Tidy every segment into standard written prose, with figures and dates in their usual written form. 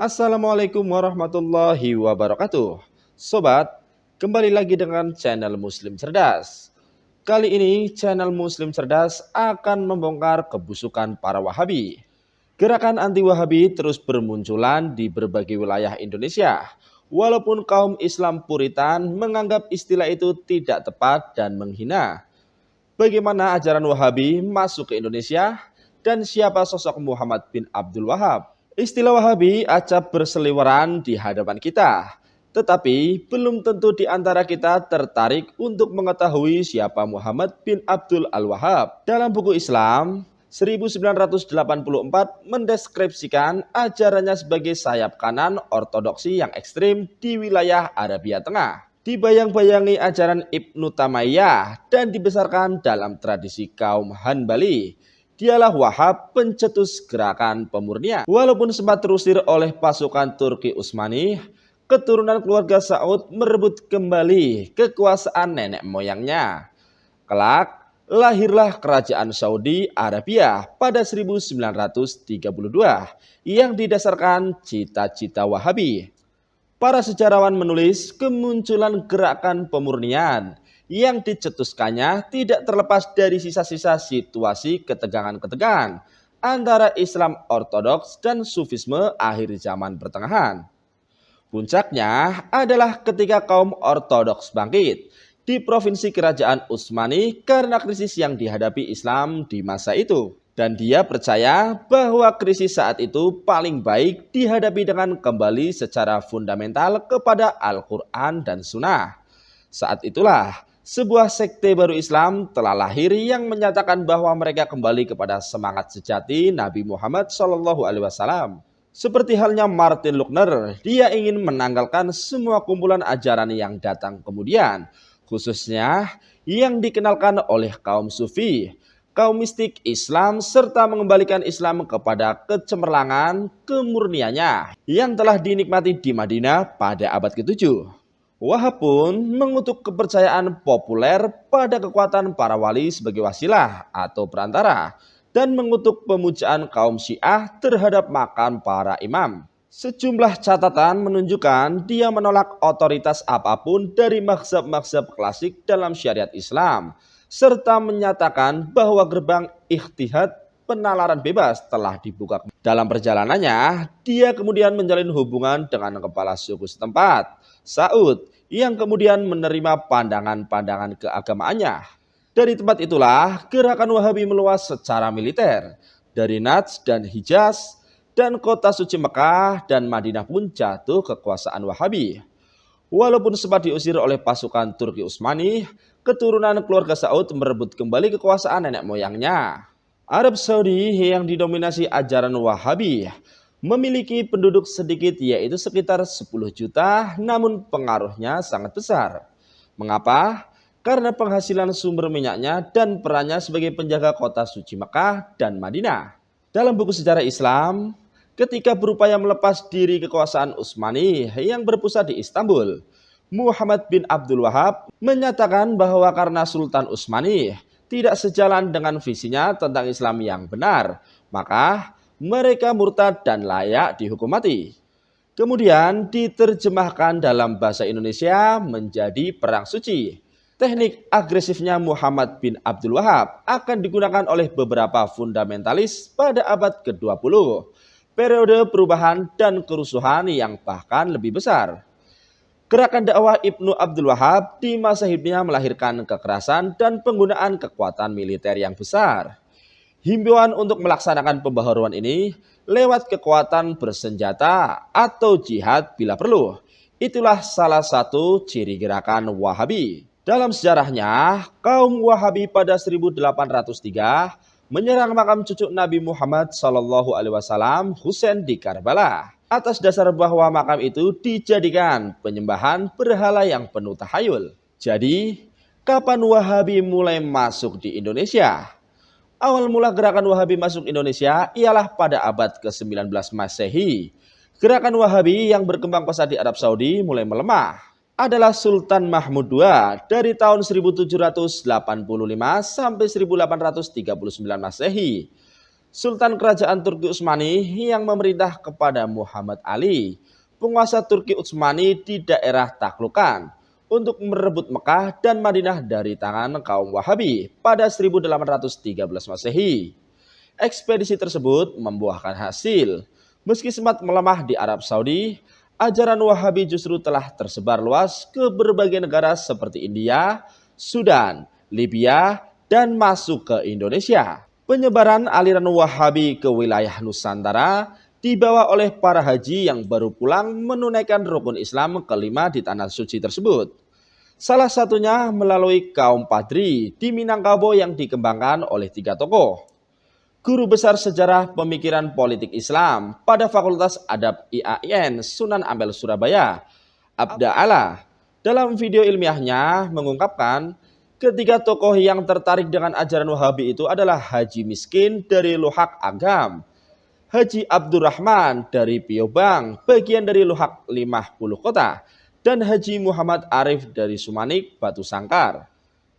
Assalamualaikum warahmatullahi wabarakatuh. Sobat, kembali lagi dengan channel Muslim Cerdas. Kali ini channel Muslim Cerdas akan membongkar kebusukan para Wahabi. Gerakan anti-Wahabi terus bermunculan di berbagai wilayah Indonesia. Walaupun kaum Islam Puritan menganggap istilah itu tidak tepat dan menghina. Bagaimana ajaran Wahabi masuk ke Indonesia dan siapa sosok Muhammad bin Abdul Wahab? Istilah Wahabi acap berseliweran di hadapan kita, tetapi belum tentu di antara kita tertarik untuk mengetahui siapa Muhammad bin Abdul Al-Wahhab. Dalam buku Islam 1984 mendeskripsikan ajarannya sebagai sayap kanan ortodoksi yang ekstrim di wilayah Arabia Tengah. Dibayang-bayangi ajaran Ibnu Tamayyah dan dibesarkan dalam tradisi kaum Hanbali. Dialah Wahhab, pencetus gerakan pemurnian. Walaupun sempat terusir oleh pasukan Turki Utsmani, keturunan keluarga Saud merebut kembali kekuasaan nenek moyangnya. Kelak, lahirlah kerajaan Saudi Arabia pada 1932 yang didasarkan cita-cita Wahabi. Para sejarawan menulis kemunculan gerakan pemurnian yang dicetuskannya tidak terlepas dari sisa-sisa situasi ketegangan-ketegangan antara Islam Ortodoks dan Sufisme akhir zaman pertengahan. Puncaknya adalah ketika kaum Ortodoks bangkit di provinsi kerajaan Utsmani karena krisis yang dihadapi Islam di masa itu. Dan dia percaya bahwa krisis saat itu paling baik dihadapi dengan kembali secara fundamental kepada Al-Quran dan Sunnah. Saat itulah sebuah sekte baru Islam telah lahir yang menyatakan bahwa mereka kembali kepada semangat sejati Nabi Muhammad SAW. Seperti halnya Martin Luther, dia ingin menanggalkan semua kumpulan ajaran yang datang kemudian, khususnya yang dikenalkan oleh kaum Sufi, kaum mistik Islam, serta mengembalikan Islam kepada kecemerlangan kemurniannya yang telah dinikmati di Madinah pada abad ke-7. Wahhab pun mengutuk kepercayaan populer pada kekuatan para wali sebagai wasilah atau perantara dan mengutuk pemujaan kaum Syiah terhadap makam para imam. Sejumlah catatan menunjukkan dia menolak otoritas apapun dari mazhab-mazhab klasik dalam syariat Islam, serta menyatakan bahwa gerbang ikhtihad penalaran bebas telah dibuka. Dalam perjalanannya, dia kemudian menjalin hubungan dengan kepala suku setempat, Saud, yang kemudian menerima pandangan-pandangan keagamaannya. Dari tempat itulah gerakan Wahabi meluas secara militer. Dari Najd dan Hijaz dan kota suci Mekah dan Madinah pun jatuh kekuasaan Wahabi. Walaupun sempat diusir oleh pasukan Turki Utsmani, keturunan keluarga Saud merebut kembali kekuasaan nenek moyangnya. Arab Saudi yang didominasi ajaran Wahabi memiliki penduduk sedikit yaitu sekitar 10 juta, namun pengaruhnya sangat besar. Mengapa? Karena penghasilan sumber minyaknya dan perannya sebagai penjaga kota suci Mekah dan Madinah. Dalam buku sejarah Islam, ketika berupaya melepas diri kekuasaan Utsmani yang berpusat di Istanbul, Muhammad bin Abdul Wahhab menyatakan bahwa karena Sultan Utsmani tidak sejalan dengan visinya tentang Islam yang benar, maka mereka murtad dan layak dihukum mati. Kemudian diterjemahkan dalam bahasa Indonesia menjadi perang suci. Teknik agresifnya Muhammad bin Abdul Wahhab akan digunakan oleh beberapa fundamentalis pada abad ke-20. Periode perubahan dan kerusuhan yang bahkan lebih besar. Gerakan dakwah Ibnu Abdul Wahhab di masa hidupnya melahirkan kekerasan dan penggunaan kekuatan militer yang besar. Himbauan untuk melaksanakan pembaharuan ini lewat kekuatan bersenjata atau jihad bila perlu. Itulah salah satu ciri gerakan Wahabi. Dalam sejarahnya, kaum Wahabi pada 1803 menyerang makam cucu Nabi Muhammad SAW, Husain di Karbala, atas dasar bahwa makam itu dijadikan penyembahan berhala yang penuh tahayul. Jadi, kapan Wahabi mulai masuk di Indonesia? Awal mula gerakan Wahabi masuk Indonesia ialah pada abad ke-19 Masehi. Gerakan Wahabi yang berkembang pesat di Arab Saudi mulai melemah. Adalah Sultan Mahmud II dari tahun 1785 sampai 1839 Masehi. Sultan Kerajaan Turki Utsmani yang memerintah kepada Muhammad Ali, penguasa Turki Utsmani di daerah taklukan, untuk merebut Mekah dan Madinah dari tangan kaum Wahabi pada 1813 Masehi. Ekspedisi tersebut membuahkan hasil. Meski sempat melemah di Arab Saudi, ajaran Wahabi justru telah tersebar luas ke berbagai negara seperti India, Sudan, Libya, dan masuk ke Indonesia. Penyebaran aliran Wahabi ke wilayah Nusantara dibawa oleh para haji yang baru pulang menunaikan rukun Islam kelima di tanah suci tersebut. Salah satunya melalui kaum Padri di Minangkabau yang dikembangkan oleh 3 tokoh. Guru besar sejarah pemikiran politik Islam pada Fakultas Adab IAIN Sunan Ampel Surabaya, Abda Allah, dalam video ilmiahnya mengungkapkan ketiga tokoh yang tertarik dengan ajaran Wahabi itu adalah Haji Miskin dari Luhak Agam, Haji Abdurrahman dari Piobang, bagian dari Luhak 50 Kota, dan Haji Muhammad Arif dari Sumanik, Batu Sangkar.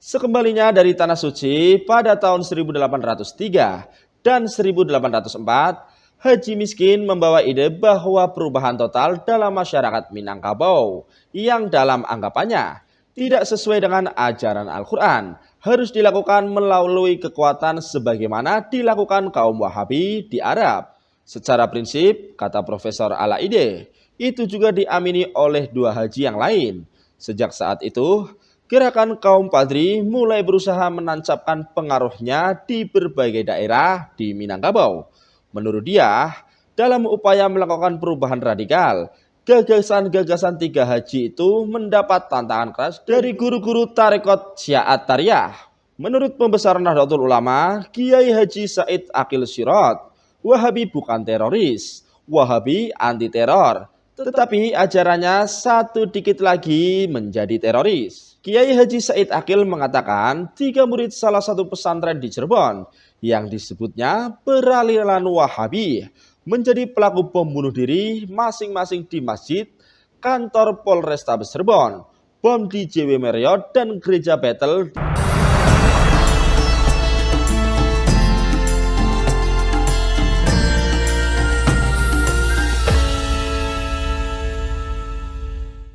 Sekembalinya dari Tanah Suci pada tahun 1803 dan 1804, Haji Miskin membawa ide bahwa perubahan total dalam masyarakat Minangkabau yang dalam anggapannya tidak sesuai dengan ajaran Al-Quran harus dilakukan melalui kekuatan sebagaimana dilakukan kaum Wahabi di Arab. Secara prinsip, kata Profesor Alaide, itu juga diamini oleh 2 haji yang lain. Sejak saat itu, gerakan kaum Padri mulai berusaha menancapkan pengaruhnya di berbagai daerah di Minangkabau. Menurut dia, dalam upaya melakukan perubahan radikal, gagasan-gagasan 3 haji itu mendapat tantangan keras dari guru-guru tarekat Syiat Tariyah. Menurut pembesar Nahdlatul Ulama, Kiai Haji Said Aqil Sirot, Wahabi bukan teroris, Wahabi anti teror, tetapi ajarannya satu dikit lagi menjadi teroris. Kiai Haji Said Aqil mengatakan 3 murid salah satu pesantren di Cirebon yang disebutnya beraliran Wahabi menjadi pelaku bom bunuh diri masing-masing di masjid, kantor Polrestabes Cirebon, bom di JW Marriott, dan gereja Bethel.